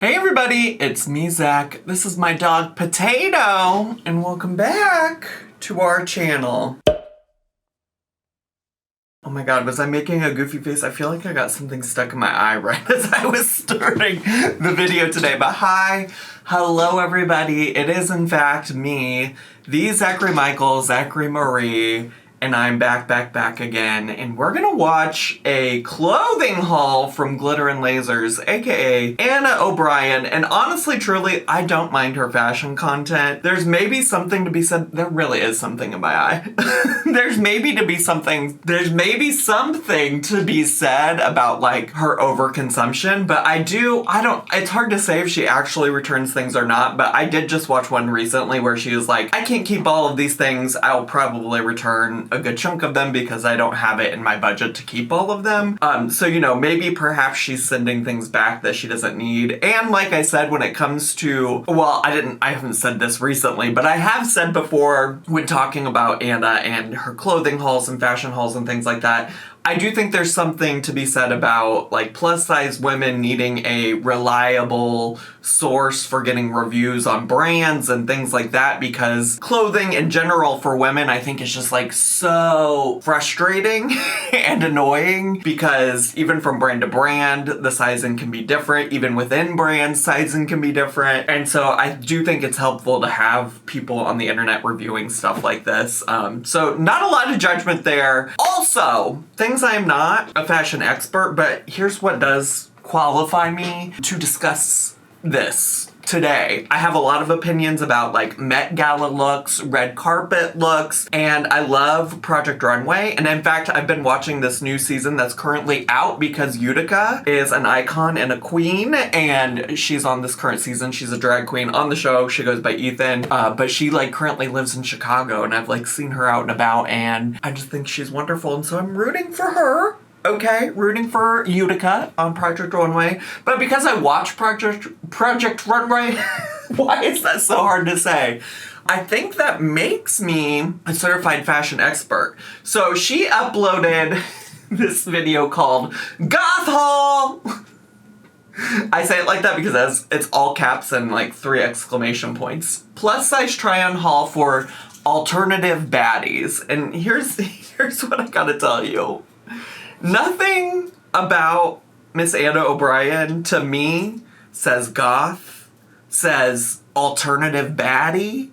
Hey everybody, it's me, Zach. This is my dog, Potato, and welcome back to our channel. Oh my god, was I making a goofy face? I feel like I got something stuck in my eye right as I was starting the video today. But hello everybody. It is in fact me, the Zachary Zachary Marie, and I'm back again, and we're gonna watch a clothing haul from Glitterandlazers, aka Anna O'Brien, and honestly, truly, I don't mind her fashion content. There's maybe something to be said, there really is something in my eye. There's maybe something to be said about like her overconsumption, but it's hard to say if she actually returns things or not, but I did just watch one recently where she was like, I can't keep all of these things, I'll probably return a good chunk of them because I don't have it in my budget to keep all of them. So, you know, maybe perhaps she's sending things back that she doesn't need. And like I said, when it comes to, well, I haven't said this recently, but I have said before when talking about Anna and her clothing hauls and fashion hauls and things like that, I do think there's something to be said about like plus size women needing a reliable source for getting reviews on brands and things like that, because clothing in general for women I think is just like so frustrating and annoying, because even from brand to brand the sizing can be different, even within brands sizing can be different, and so I do think it's helpful to have people on the internet reviewing stuff like this. So not a lot of judgment there. Also, things I am not a fashion expert, but here's what does qualify me to discuss this today. I have a lot of opinions about like Met Gala looks, red carpet looks, and I love Project Runway. And in fact, I've been watching this new season that's currently out because Utica is an icon and a queen, and she's on this current season. She's a drag queen on the show. She goes by Ethan, but she like currently lives in Chicago, and I've like seen her out and about, and I just think she's wonderful, and so I'm rooting for her. Okay, rooting for Utica on Project Runway. But because I watch Project Runway, why is that so hard to say? I think that makes me a certified fashion expert. So she uploaded this video called Goth Haul. I say it like that because it's all caps and like 3 exclamation points. Plus size try on haul for alternative baddies. And here's what I gotta tell you. Nothing about Miss Anna O'Brien to me says goth, says alternative baddie.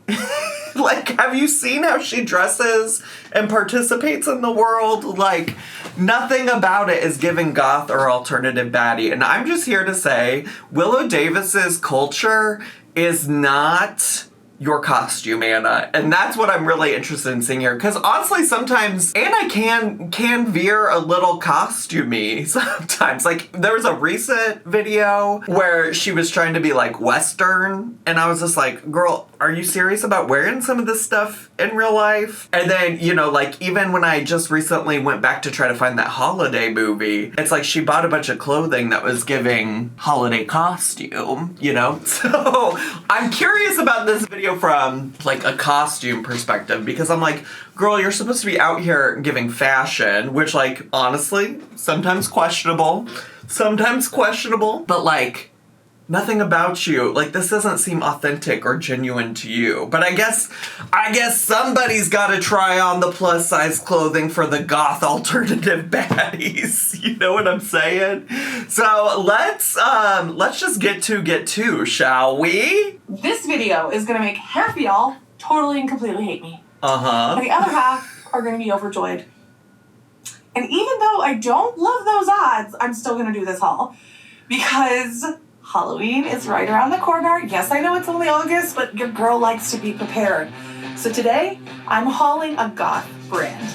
Like, have you seen how she dresses and participates in the world? Like, nothing about it is giving goth or alternative baddie. And I'm just here to say, Willow Davis's culture is not your costume, Anna. And that's what I'm really interested in seeing here. Because honestly, sometimes Anna can veer a little costumey sometimes. Like, there was a recent video where she was trying to be like Western, and I was just like, girl, are you serious about wearing some of this stuff in real life? And then, you know, like, even when I just recently went back to try to find that holiday movie, it's like she bought a bunch of clothing that was giving holiday costume, you know? So I'm curious about this video from like a costume perspective, because I'm like, girl, you're supposed to be out here giving fashion, which like honestly sometimes questionable, but like nothing about you, like this doesn't seem authentic or genuine to you. But I guess somebody's got to try on the plus size clothing for the goth alternative baddies. You know what I'm saying? So let's just get to, shall we? This video is gonna make half of y'all totally and completely hate me. And the other half are gonna be overjoyed. And even though I don't love those odds, I'm still gonna do this haul because Halloween is right around the corner. Yes, I know it's only August, but your girl likes to be prepared. So today, I'm hauling a goth brand.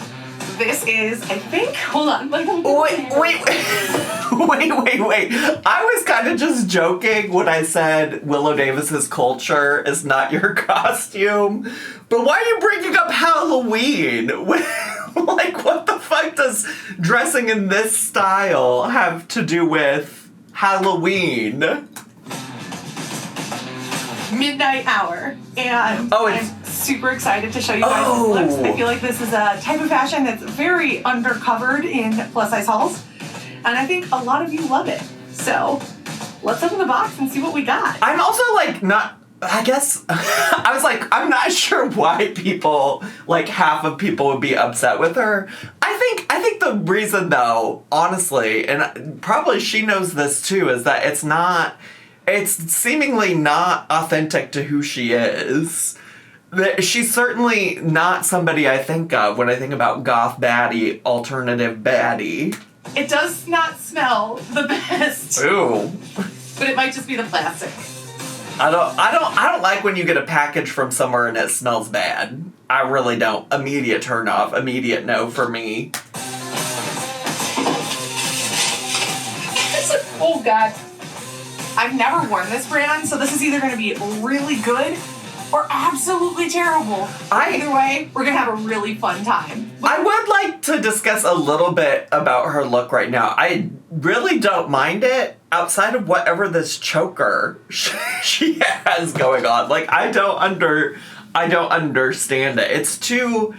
This is, I think, hold on. Wait. I was kind of just joking when I said Willow Davis's culture is not your costume. But why are you bringing up Halloween? Like, what the fuck does dressing in this style have to do with Halloween? Midnight hour, and I'm super excited to show you guys this looks. I feel like this is a type of fashion that's very undercovered in plus size hauls, and I think a lot of you love it. So let's open the box and see what we got. I'm also, like, not... I guess, I was like, I'm not sure why people, like, half of people would be upset with her. I think the reason, though, honestly, and probably she knows this, too, is that it's seemingly not authentic to who she is. She's certainly not somebody I think of when I think about goth baddie, alternative baddie. It does not smell the best. Ooh. But it might just be the plastic. I don't like when you get a package from somewhere and it smells bad. I really don't. Immediate turn off. Immediate no for me. Oh God. I've never worn this brand, so this is either going to be really good or absolutely terrible. Either way, we're going to have a really fun time. I would like to discuss a little bit about her look right now. I really don't mind it outside of whatever this choker she has going on. Like, I don't understand it. It's too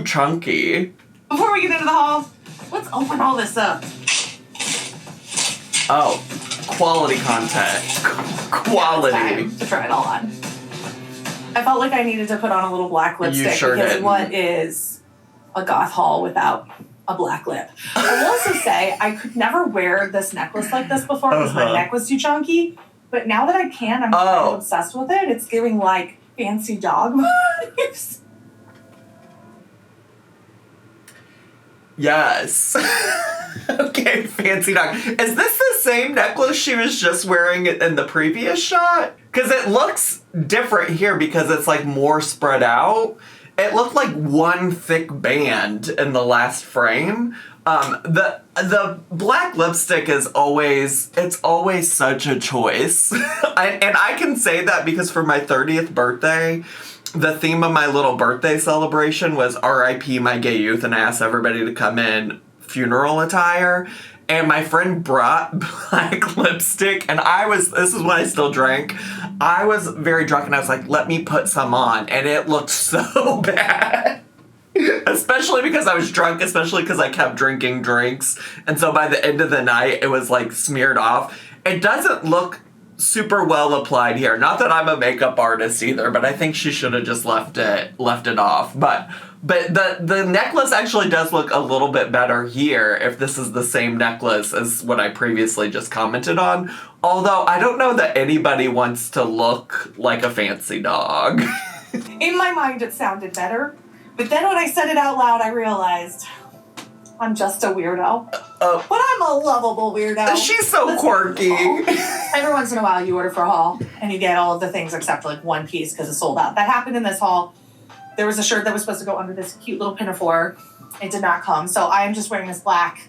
chunky. Before we get into the haul, let's open all this up. Oh, quality content. Quality. Yeah, it's time to try it all on. I felt like I needed to put on a little black lipstick. You sure because did. What is a goth haul without a black lip? I will also say I could never wear this necklace like this before because my neck was too chunky. But now that I can, I'm kind of obsessed with it. It's giving like fancy dog vibes. Yes. Okay, fancy dog. Is this the same necklace she was just wearing in the previous shot? Because it looks different here because it's like more spread out. It looked like one thick band in the last frame. The black lipstick is always such a choice. And I can say that because for my 30th birthday, the theme of my little birthday celebration was R.I.P. my gay youth, and I asked everybody to come in funeral attire. And my friend brought black lipstick, and this is when I still drank. I was very drunk, and I was like, let me put some on. And it looked so bad. Especially because I was drunk, especially because I kept drinking drinks. And so by the end of the night, it was like smeared off. It doesn't look super well applied here. Not that I'm a makeup artist either, but I think she should have just left it off. But the necklace actually does look a little bit better here if this is the same necklace as what I previously just commented on. Although I don't know that anybody wants to look like a fancy dog. In my mind, it sounded better. But then when I said it out loud, I realized I'm just a weirdo. But I'm a lovable weirdo. She's so quirky. Every once in a while, you order for a haul, and you get all of the things except like one piece because it's sold out. That happened in this haul. There was a shirt that was supposed to go under this cute little pinafore. It did not come, so I am just wearing this black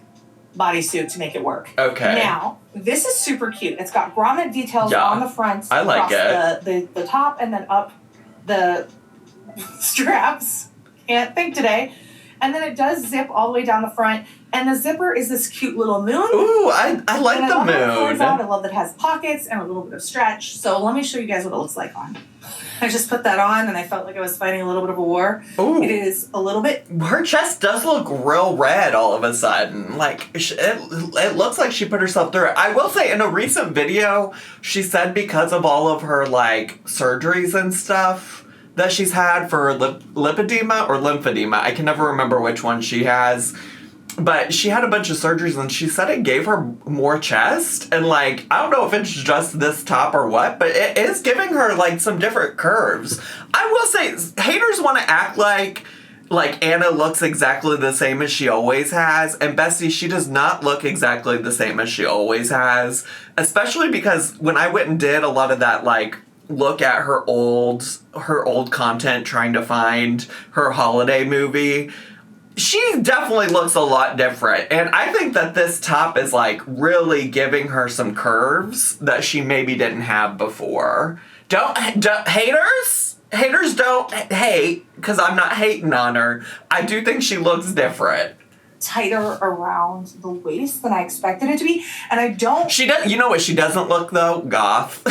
bodysuit to make it work. Okay. Now, this is super cute. It's got grommet details on the front. I like across the top and then up the straps. Can't think today. And then it does zip all the way down the front. And the zipper is this cute little moon. Ooh, I like the moon. I love that it has pockets and a little bit of stretch. So let me show you guys what it looks like on. I just put that on and I felt like I was fighting a little bit of a war. Ooh. It is a little bit... Her chest does look real red all of a sudden. Like, it looks like she put herself through it. I will say, in a recent video, she said because of all of her, like, surgeries and stuff that she's had for lipedema or lymphedema. I can never remember which one she has. But she had a bunch of surgeries and she said it gave her more chest. And like, I don't know if it's just this top or what, but it is giving her like some different curves. I will say, haters want to act like Anna looks exactly the same as she always has. And Bestie, she does not look exactly the same as she always has. Especially because when I went and did a lot of that like, look at her old content trying to find her holiday movie, she definitely looks a lot different. And I think that this top is like really giving her some curves that she maybe didn't have before. Don't haters don't hate, because I'm not hating on her. I do think she looks different. Tighter around the waist than I expected it to be, and I don't... She does. You know what she doesn't look, though? Goth.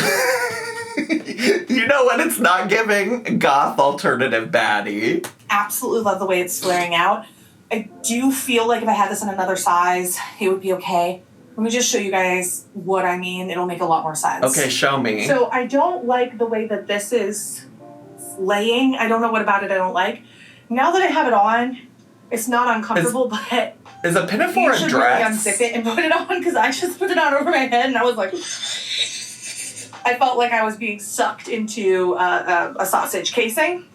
You know what it's not giving? Goth alternative baddie. Absolutely love the way it's flaring out. I do feel like if I had this in another size, it would be okay. Let me just show you guys what I mean. It'll make a lot more sense. Okay, show me. So I don't like the way that this is laying. I don't know what about it I don't like. Now that I have it on, it's not uncomfortable, but... Is a pinafore a dress? You should really unzip it and put it on, because I just put it on over my head, and I was like... I felt like I was being sucked into a sausage casing.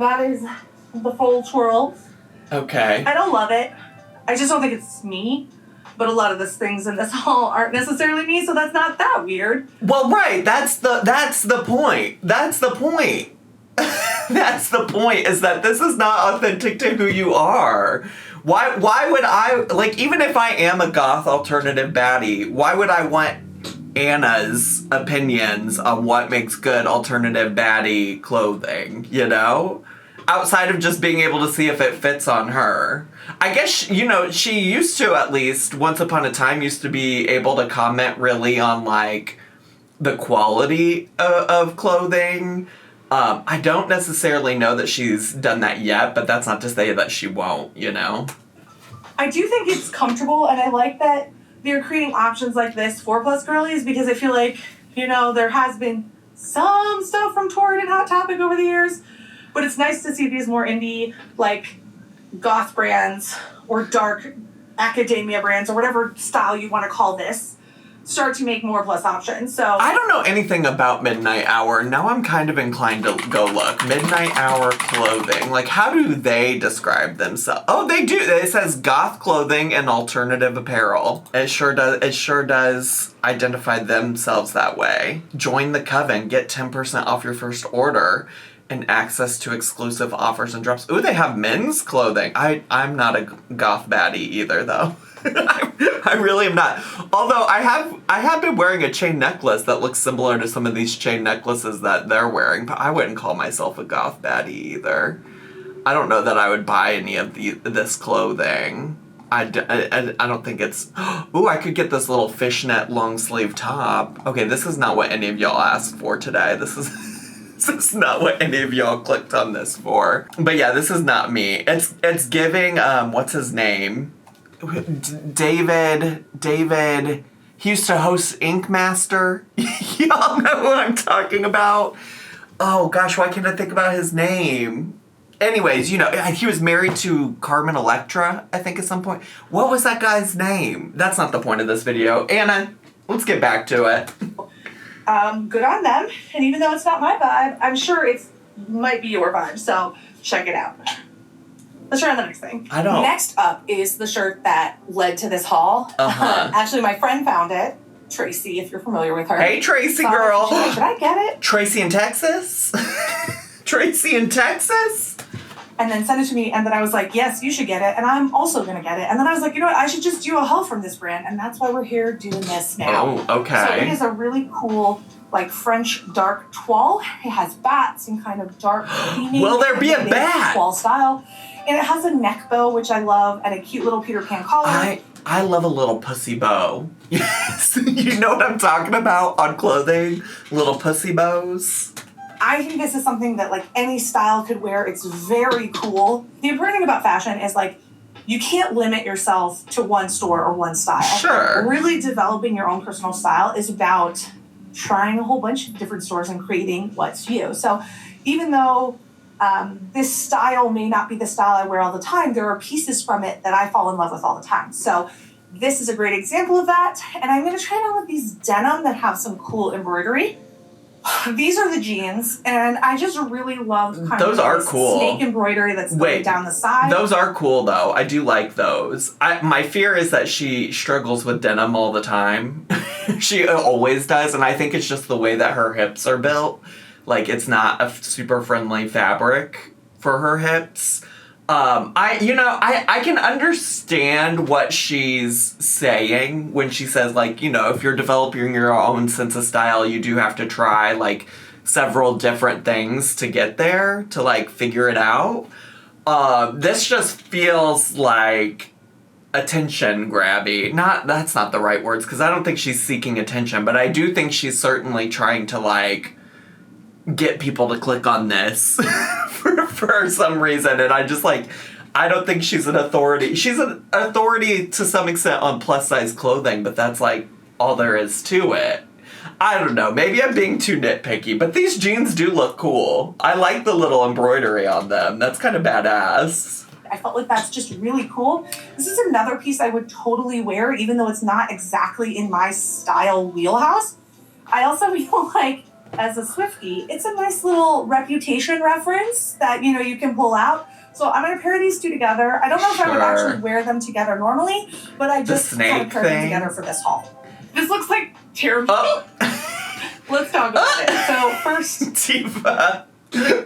That is the full twirl. Okay. I don't love it. I just don't think it's me. But a lot of the things in this haul aren't necessarily me, so that's not that weird. Well, right. That's the point. That's the point. That's the point, is that this is not authentic to who you are. Why would I, like, even if I am a goth alternative baddie, why would I want Anna's opinions on what makes good alternative baddie clothing, you know? Outside of just being able to see if it fits on her. I guess, you know, she used to, at least, once upon a time, used to be able to comment really on, like, the quality of clothing. I don't necessarily know that she's done that yet, but that's not to say that she won't, you know? I do think it's comfortable, and I like that they're creating options like this for plus girlies, because I feel like, you know, there has been some stuff from Torrid and Hot Topic over the years, but it's nice to see these more indie, like, goth brands or dark academia brands or whatever style you want to call this start to make more plus options. So I don't know anything about Midnight Hour. Now I'm kind of inclined to go look. Midnight Hour clothing. Like, how do they describe themselves? Oh, they do. It says goth clothing and alternative apparel. It sure does identify themselves that way. Join the coven. Get 10% off your first order and access to exclusive offers and drops. Ooh, they have men's clothing. I'm not a goth baddie either, though. I really am not. Although I have been wearing a chain necklace that looks similar to some of these chain necklaces that they're wearing, but I wouldn't call myself a goth baddie either. I don't know that I would buy any of this clothing. I don't think it's... Ooh, I could get this little fishnet long sleeve top. Okay, this is not what any of y'all asked for today. This is not what any of y'all clicked on this for. But yeah, this is not me. It's giving, what's his name? David, he used to host Ink Master. Y'all know what I'm talking about. Oh gosh, why can't I think about his name? Anyways, you know, he was married to Carmen Electra, I think, at some point. What was that guy's name? That's not the point of this video. Anna, let's get back to it. Good on them. And even though it's not my vibe, I'm sure it might be your vibe, so check it out. Let's try on the next thing. I don't. Next up is the shirt that led to this haul. Actually, my friend found it. Tracy, if you're familiar with her. Hey, Tracy girl. Should I get it? Tracy in Texas? Tracy in Texas? And then sent it to me, and then I was like, yes, you should get it, and I'm also going to get it. And then I was like, you know what, I should just do a haul from this brand, and that's why we're here doing this now. Oh, okay. So it is a really cool, like, French dark toile. It has bats and kind of dark theming. Will there be a bat? Toile style. And it has a neck bow, which I love, and a cute little Peter Pan collar. I love a little pussy bow. Yes, you know what I'm talking about on clothing? Little pussy bows. I think this is something that, like, any style could wear. It's very cool. The important thing about fashion is, like, you can't limit yourself to one store or one style. Sure. Really developing your own personal style is about trying a whole bunch of different stores and creating what's you. So even though this style may not be the style I wear all the time, there are pieces from it that I fall in love with all the time. So this is a great example of that. And I'm going to try it on with these denim that have some cool embroidery. These are the jeans, and I just really love kind those of are cool. Snake embroidery that's going down the side. Those are cool, though. I do like those. My fear is that she struggles with denim all the time. She always does, and I think it's just the way that her hips are built. Like, it's not a super friendly fabric for her hips. I can understand what she's saying when she says, like, you know, if you're developing your own sense of style, you do have to try, like, several different things to get there, to, like, figure it out. This just feels like attention grabby. That's not the right words, because I don't think she's seeking attention, but I do think she's certainly trying to, like, get people to click on this for some reason, and I just, like, I don't think she's an authority. She's an authority to some extent on plus-size clothing, but that's, like, all there is to it. I don't know. Maybe I'm being too nitpicky, but these jeans do look cool. I like the little embroidery on them. That's kind of badass. I felt like that's just really cool. This is another piece I would totally wear, even though it's not exactly in my style wheelhouse. I also feel like, as a Swiftie, it's a nice little reputation reference that, you know, you can pull out. So I'm going to pair these two together. I don't know if I would actually wear them together normally, but I just kind of paired them together for this haul. This looks like terrible. Oh. Let's talk about it. So first... Tifa.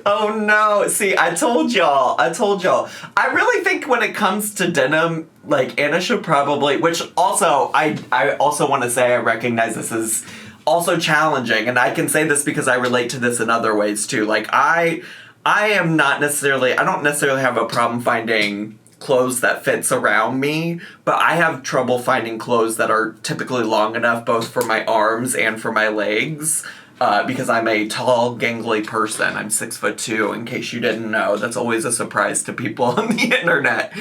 Oh no. See, I told y'all. I really think when it comes to denim, like, Anna should probably... Which also, I also want to say I recognize this as also challenging. And I can say this because I relate to this in other ways too. Like, I don't necessarily have a problem finding clothes that fits around me, but I have trouble finding clothes that are typically long enough both for my arms and for my legs, because I'm a tall, gangly person. I'm 6'2", in case you didn't know. That's always a surprise to people on the internet.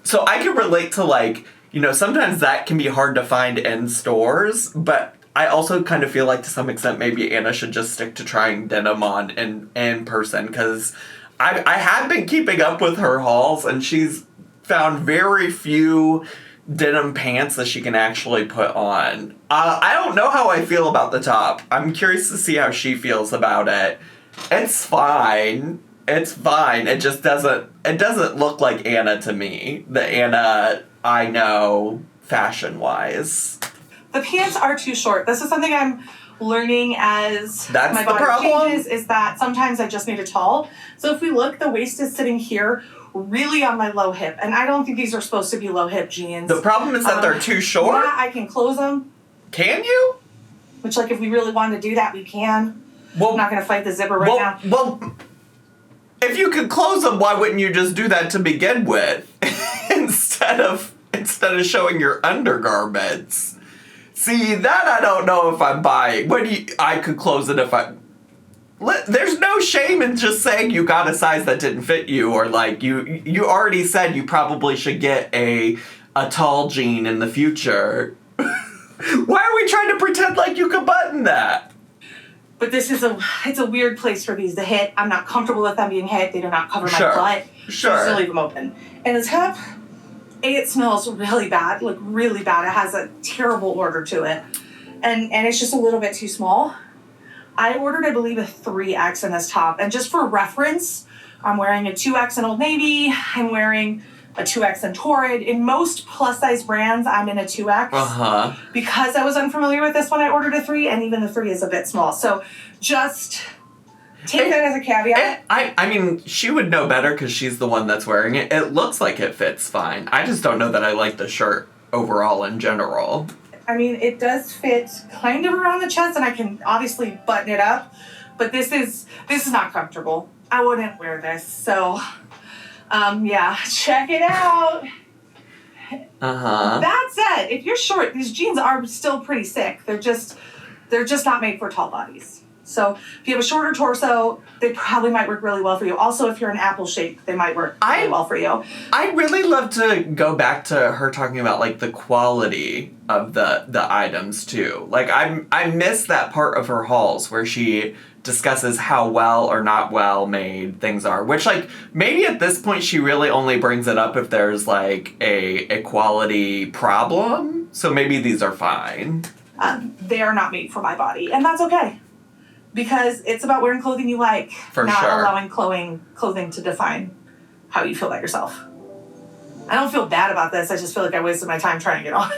So I can relate to, like, you know, sometimes that can be hard to find in stores, but I also kind of feel like to some extent maybe Anna should just stick to trying denim on in person, because I have been keeping up with her hauls, and she's found very few denim pants that she can actually put on. I don't know how I feel about the top. I'm curious to see how she feels about it. It's fine. It's fine. It just doesn't look like Anna to me. The Anna I know fashion-wise. The pants are too short. This is something I'm learning as my body changes, is that sometimes I just need it tall. So if we look, the waist is sitting here really on my low hip, and I don't think these are supposed to be low hip jeans. The problem is that they're too short? Yeah, I can close them. Can you? Which, like, if we really wanted to do that, we can. Well, I'm not going to fight the zipper right now. Well, if you could close them, why wouldn't you just do that to begin with? instead of showing your undergarments? See, that I don't know if I'm buying. I could close it if I... There's no shame in just saying you got a size that didn't fit you, or, like, you already said you probably should get a tall jean in the future. Why are we trying to pretend like you could button that? But this is it's a weird place for these to hit. I'm not comfortable with them being hit. They do not cover my butt. Sure. So just leave them open. And the top... it smells really bad, like really bad. It has a terrible odor to it. And it's just a little bit too small. I ordered, I believe, a 3X in this top. And just for reference, I'm wearing a 2X in Old Navy. I'm wearing a 2X in Torrid. In most plus-size brands, I'm in a 2X. Uh-huh. Because I was unfamiliar with this one, I ordered a 3, and even the 3 is a bit small. So just... take that as a caveat. I mean, she would know better because she's the one that's wearing it. It looks like it fits fine. I just don't know that I like the shirt overall in general. I mean, it does fit kind of around the chest, and I can obviously button it up. But this is not comfortable. I wouldn't wear this. So, yeah, check it out. Uh-huh. That said, if you're short, these jeans are still pretty sick. They're just not made for tall bodies. So if you have a shorter torso, they probably might work really well for you. Also, if you're an apple shape, they might work really well for you. I'd really love to go back to her talking about, like, the quality of the items too. Like, I miss that part of her hauls where she discusses how well or not well made things are. Which, like, maybe at this point she really only brings it up if there's, like, a quality problem. So maybe these are fine. They are not made for my body, and that's okay. Because it's about wearing clothing you like, not allowing clothing to define how you feel about yourself. I don't feel bad about this. I just feel like I wasted my time trying it on.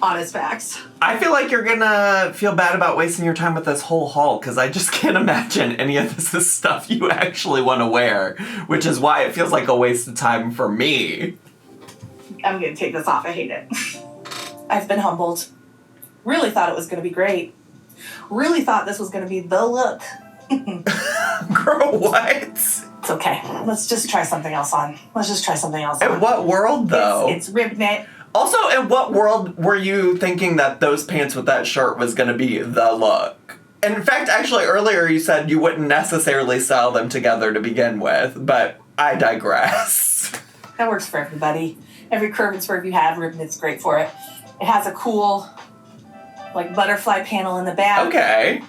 Honest facts. I feel like you're gonna feel bad about wasting your time with this whole haul, because I just can't imagine any of this is stuff you actually want to wear, which is why it feels like a waste of time for me. I'm gonna take this off. I hate it. I've been humbled. Really thought it was gonna be great. Really thought this was going to be the look. Girl, what? It's okay. Let's just try something else on. In what world, though? It's rib knit. Also, in what world were you thinking that those pants with that shirt was going to be the look? And in fact, actually, earlier you said you wouldn't necessarily sell them together to begin with, but I digress. That works for everybody. Every curve and swerve you have, Ribbon's great for it. It has a cool, like, butterfly panel in the back. Okay.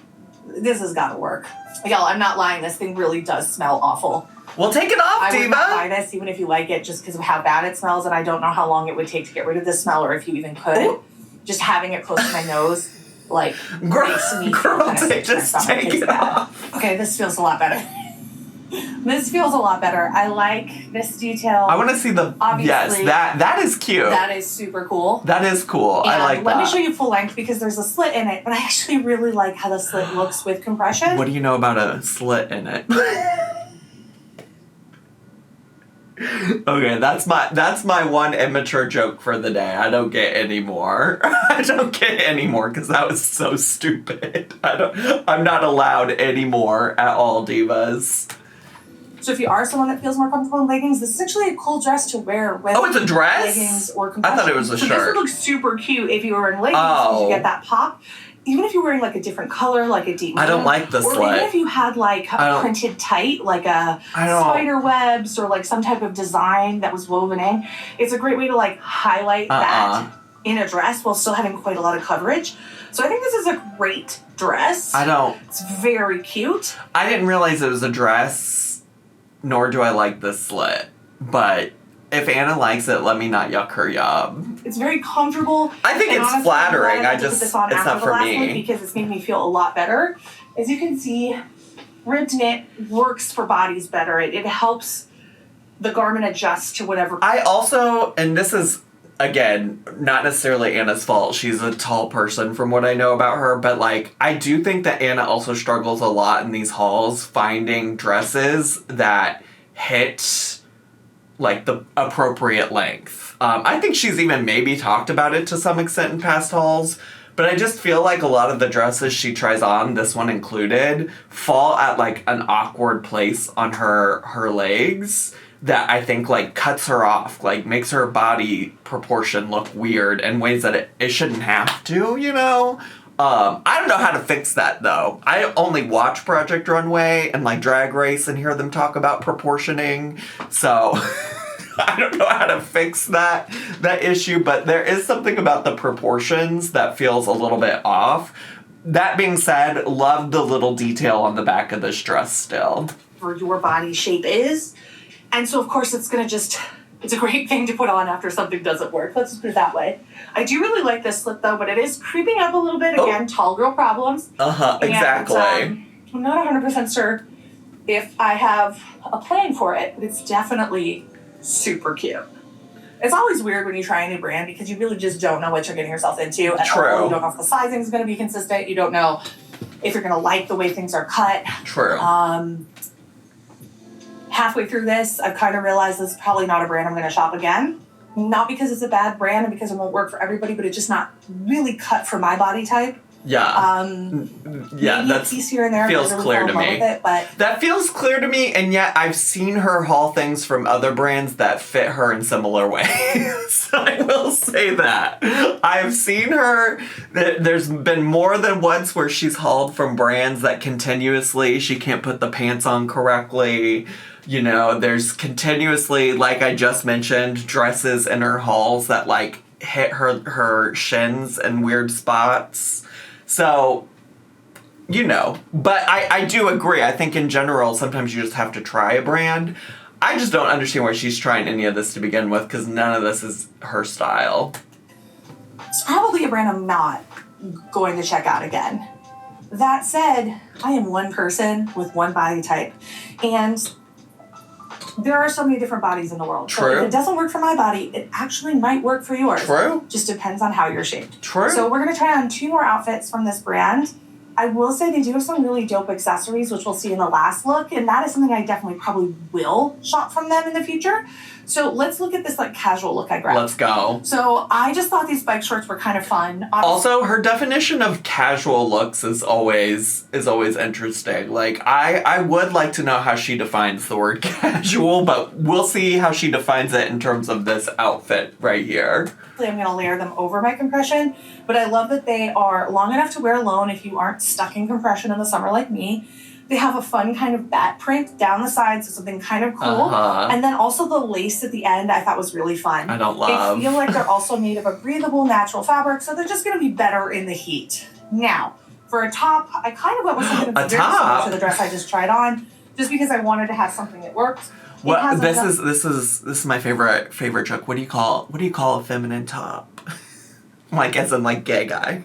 This has got to work. Y'all, I'm not lying. This thing really does smell awful. Well, take it off, Diva. I would not buy this, even if you like it, just because of how bad it smells, and I don't know how long it would take to get rid of the smell, or if you even could. Ooh. Just having it close to my nose, like, makes me feel kind of sick. Just take it off. Okay, this feels a lot better. This feels a lot better. I like this detail. I want to see the... Obviously, yes, that is cute. That is super cool. That is cool. And I like that. Let me show you full length because there's a slit in it, but I actually really like how the slit looks with compression. What do you know about a slit in it? Okay, that's my one immature joke for the day. I don't get any more. I don't get any more because that was so stupid. I'm not allowed any more at all, divas. So if you are someone that feels more comfortable in leggings, this is actually a cool dress to wear with it's a dress? Leggings or compression. I thought it was a shirt. This would look super cute if you were wearing leggings because you get that pop. Even if you're wearing like a different color, like a deep blue. I don't like the slit. Or even if you had like a printed tight, like a spider webs or like some type of design that was woven in. It's a great way to like highlight that in a dress while still having quite a lot of coverage. So I think this is a great dress. It's very cute. I didn't realize it was a dress, nor do I like the slit. But if Anna likes it, let me not yuck her yum. It's very comfortable. I think it's flattering. It's not for me. Because it's made me feel a lot better. As you can see, ribbed knit works for bodies better. It helps the garment adjust to whatever. I also, and this is, again, not necessarily Anna's fault. She's a tall person from what I know about her. But, like, I do think that Anna also struggles a lot in these hauls finding dresses that hit... like the appropriate length. I think she's even maybe talked about it to some extent in past hauls, but I just feel like a lot of the dresses she tries on, this one included, fall at like an awkward place on her legs that I think like cuts her off, like makes her body proportion look weird in ways that it shouldn't have to, you know? I don't know how to fix that, though. I only watch Project Runway and, like, Drag Race and hear them talk about proportioning, so I don't know how to fix that issue, but there is something about the proportions that feels a little bit off. That being said, love the little detail on the back of this dress still. For your body shape is, and so, of course, it's a great thing to put on after something doesn't work. Let's just put it that way. I do really like this slip, though, but it is creeping up a little bit. Again, tall girl problems. Exactly. I'm not 100% sure if I have a plan for it, but it's definitely super cute. It's always weird when you try a new brand because you really just don't know what you're getting yourself into. True. You don't know if the sizing is going to be consistent. You don't know if you're going to like the way things are cut. True. Halfway through this, I've kind of realized this is probably not a brand I'm going to shop again. Not because it's a bad brand and because it won't work for everybody, but it's just not really cut for my body type. Yeah. That piece here and there feels really clear to me. But that feels clear to me, and yet I've seen her haul things from other brands that fit her in similar ways. I will say that. I've seen her, there's been more than once where she's hauled from brands that continuously she can't put the pants on correctly. You know, there's continuously, like I just mentioned, dresses in her hauls that, like, hit her shins in weird spots. So, you know. But I do agree. I think in general, sometimes you just have to try a brand. I just don't understand why she's trying any of this to begin with, because none of this is her style. It's probably a brand I'm not going to check out again. That said, I am one person with one body type. And... there are so many different bodies in the world. True. So if it doesn't work for my body, it actually might work for yours. True. Just depends on how you're shaped. True. So we're going to try on 2 more outfits from this brand. I will say they do have some really dope accessories, which we'll see in the last look, and that is something I definitely probably will shop from them in the future. So let's look at this like casual look I grabbed. Let's go. So I just thought these bike shorts were kind of fun. Also, her definition of casual looks is always interesting. Like, I would like to know how she defines the word casual, but we'll see how she defines it in terms of this outfit right here. I'm going to layer them over my compression, but I love that they are long enough to wear alone if you aren't stuck in compression in the summer like me. They have a fun kind of bat print down the sides, so something kind of cool. And then also the lace at the end I thought was really fun. I don't love. I feel like they're also made of a breathable, natural fabric, so they're just going to be better in the heat. Now, for a top, I kind of went with something that's very similar to the dress I just tried on, just because I wanted to have something that worked. What this is my favorite joke. What do you call a feminine top? Like as in like gay guy.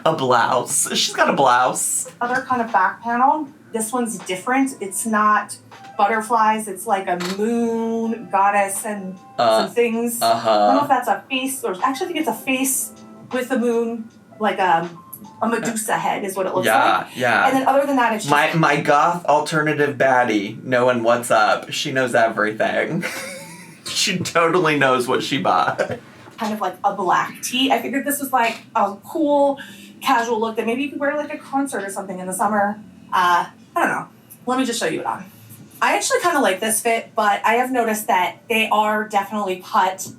A blouse. She's got a blouse. Other kind of back panel. This one's different. It's not butterflies. It's like a moon goddess and some things. I don't know if that's a face or actually I think it's a face with the moon, like a Medusa head is what it looks like. Yeah. And then other than that, it's just my goth alternative baddie knowing what's up. She knows everything. She totally knows what she bought. Kind of like a black tee. I figured this was like a cool, casual look that maybe you could wear like a concert or something in the summer. I don't know. Let me just show you it on. I actually kind of like this fit, but I have noticed that they are definitely cut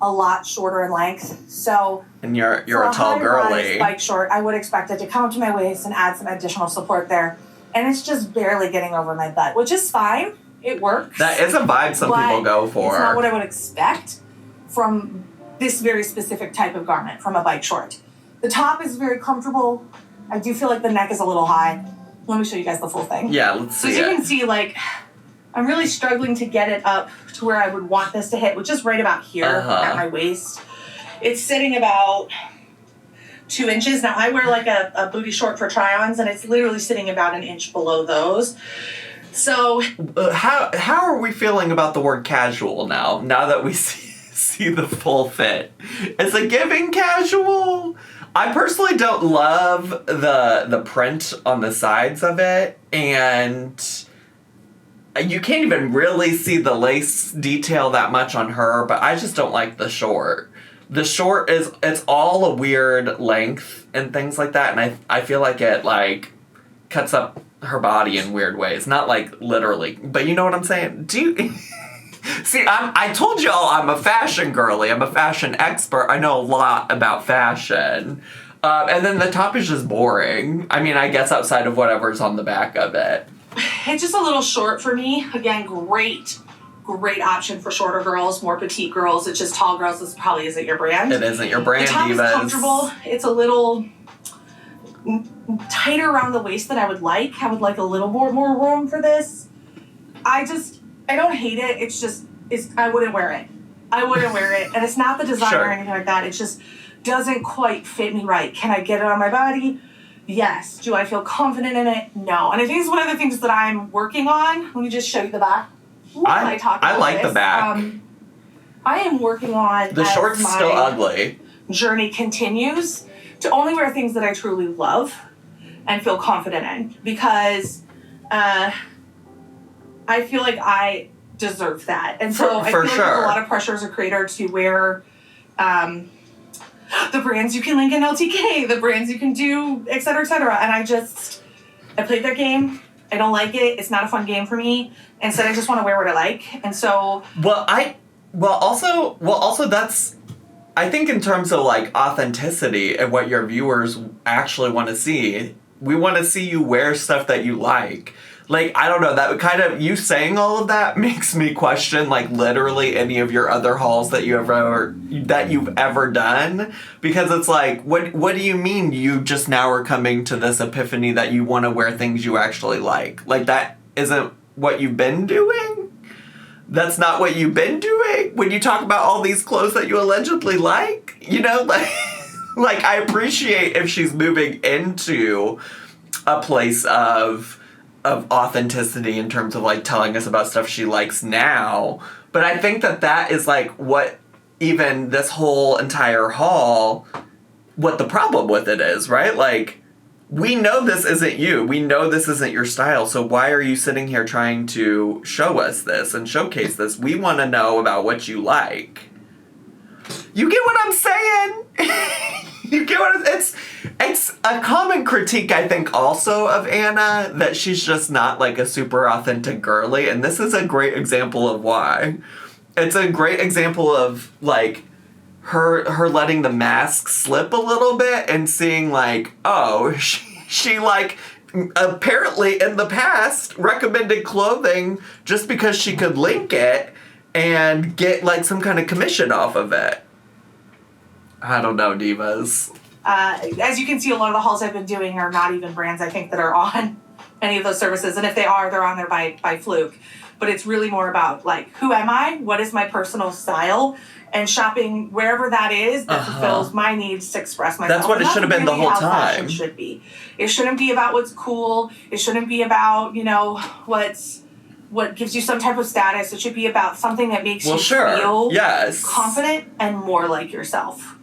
a lot shorter in length. So and you're a tall girly. Bike short, I would expect it to come up to my waist and add some additional support there. And it's just barely getting over my butt, which is fine. It works. That is a vibe some people go for. It's not what I would expect from this very specific type of garment from a bike short. The top is very comfortable. I do feel like the neck is a little high. Let me show you guys the full thing. Yeah, let's see. So you can see, like, I'm really struggling to get it up to where I would want this to hit, which is right about here at my waist. It's sitting about 2 inches. Now, I wear, like, a booty short for try-ons, and it's literally sitting about an inch below those. So how are we feeling about the word casual now that we see the full fit? Is it giving casual? I personally don't love the print on the sides of it, and you can't even really see the lace detail that much on her, but I just don't like the short. The short it's all a weird length and things like that, and I feel like it like cuts up her body in weird ways. Not like literally, but you know what I'm saying? Do you see, I told y'all I'm a fashion girly. I'm a fashion expert. I know a lot about fashion. And then the top is just boring. I mean, I guess outside of whatever's on the back of it. It's just a little short for me. Again, great option for shorter girls, more petite girls. It's just tall girls. This probably isn't your brand. It isn't your brand, The top divas. is comfortable. It's a little tighter around the waist than I would like. I would like a little more room for this. I don't hate it. It's just, I wouldn't wear it. And it's not the design or anything like that. It just doesn't quite fit me right. Can I get it on my body? Yes. Do I feel confident in it? No. And I think it's one of the things that I'm working on. Let me just show you the back. I like the back. I am working on the short's still ugly. Journey continues to only wear things that I truly love and feel confident in, because I feel like I deserve that. And so I feel like there's a lot of pressure as a creator to wear the brands you can link in LTK, the brands you can do, et cetera, et cetera. And I played that game. I don't like it. It's not a fun game for me. Instead, I just want to wear what I like. And so... Also that's... I think in terms of, like, authenticity and what your viewers actually want to see, we want to see you wear stuff that you like. Like, I don't know, that kind of... You saying all of that makes me question, like, literally any of your other hauls that you've ever done. Because it's like, what do you mean you just now are coming to this epiphany that you want to wear things you actually like? Like, that isn't what you've been doing? That's not what you've been doing? When you talk about all these clothes that you allegedly like? You know, like, like I appreciate if she's moving into a place of authenticity in terms of, like, telling us about stuff she likes now. But I think that is, like, what even this whole entire haul, what the problem with it is, right? Like, we know this isn't you. We know this isn't your style. So why are you sitting here trying to show us this and showcase this? We want to know about what you like. You get what I'm saying? You get what it's a common critique, I think, also of Anna, that she's just not, like, a super authentic girly, and this is a great example of why. It's a great example of, like, her letting the mask slip a little bit and seeing, like, oh, she like, apparently in the past recommended clothing just because she could link it and get like some kind of commission off of it. I don't know, divas. As you can see, a lot of the hauls I've been doing are not even brands I think that are on any of those services. And if they are, they're on there by fluke. But it's really more about, like, who am I? What is my personal style? And shopping wherever that is that fulfills my needs to express myself. That's what it should have been the whole time. It should be. It shouldn't be about what's cool. It shouldn't be about, you know, what gives you some type of status. It should be about something that makes you feel confident and more like yourself.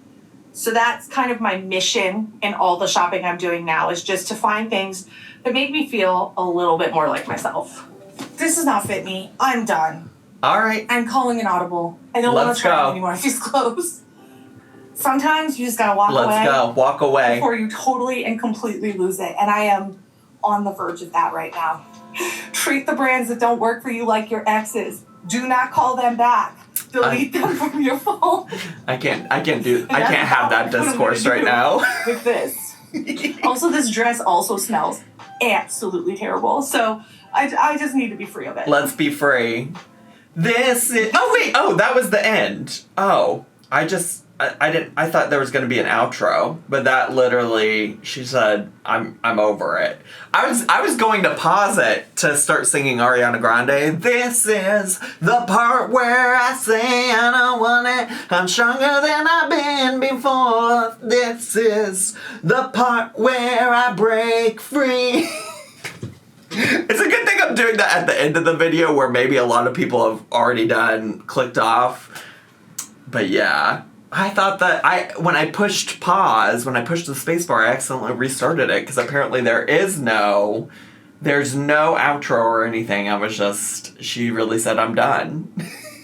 So that's kind of my mission in all the shopping I'm doing now, is just to find things that make me feel a little bit more like myself. This does not fit me. I'm done. All right. I'm calling an audible. I don't want to try anymore with these clothes. Sometimes you just gotta walk away. Let's go. Walk away. Before you totally and completely lose it. And I am on the verge of that right now. Treat the brands that don't work for you like your exes. Do not call them back. Delete them from your phone. I can't have that discourse right now. With this. Also, this dress also smells absolutely terrible. So I just need to be free of it. Let's be free. This is... Oh, wait. Oh, that was the end. Oh, I thought there was going to be an outro, but that literally, she said, I'm over it. I was going to pause it to start singing Ariana Grande. This is the part where I say I don't want it. I'm stronger than I've been before. This is the part where I break free. It's a good thing I'm doing that at the end of the video where maybe a lot of people have already clicked off. But yeah, I thought that when I pushed pause, when I pushed the space bar, I accidentally restarted it because apparently there's no outro or anything. She really said, I'm done.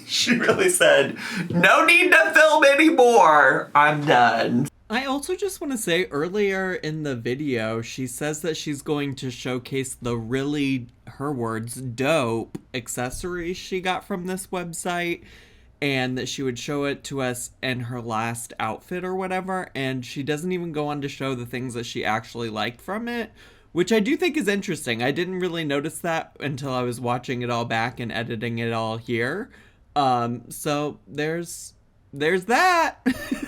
She really said, no need to film anymore. I'm done. I also just want to say, earlier in the video, she says that she's going to showcase the really, her words, dope accessories she got from this website, and that she would show it to us in her last outfit or whatever, and she doesn't even go on to show the things that she actually liked from it, which I do think is interesting. I didn't really notice that until I was watching it all back and editing it all here. So there's that.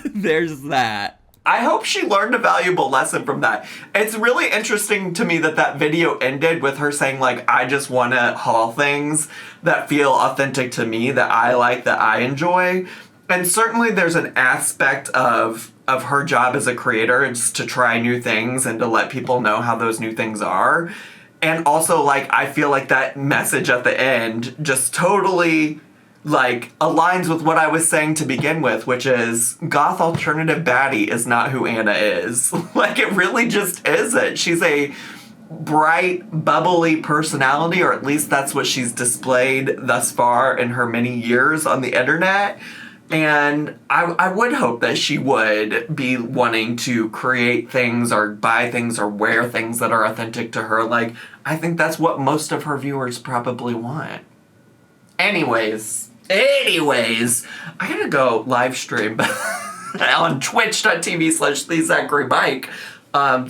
There's that. I hope she learned a valuable lesson from that. It's really interesting to me that video ended with her saying, like, I just want to haul things that feel authentic to me, that I like, that I enjoy. And certainly there's an aspect of her job as a creator is to try new things and to let people know how those new things are. And also, like, I feel like that message at the end just totally... like, aligns with what I was saying to begin with, which is goth alternative baddie is not who Anna is. Like, it really just isn't. She's a bright, bubbly personality, or at least that's what she's displayed thus far in her many years on the internet. And I would hope that she would be wanting to create things or buy things or wear things that are authentic to her. Like, I think that's what most of her viewers probably want. Anyways, I gotta go live stream on twitch.tv/thezacharymike.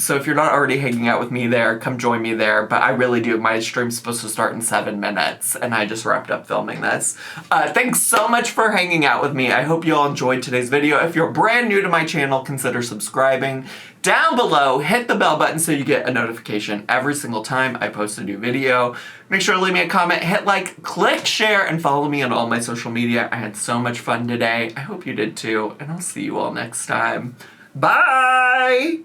So if you're not already hanging out with me there, come join me there. But I really do. My stream's supposed to start in 7 minutes, and I just wrapped up filming this. Thanks so much for hanging out with me. I hope you all enjoyed today's video. If you're brand new to my channel, consider subscribing. Down below, hit the bell button so you get a notification every single time I post a new video. Make sure to leave me a comment, hit like, click share, and follow me on all my social media. I had so much fun today. I hope you did too, and I'll see you all next time. Bye!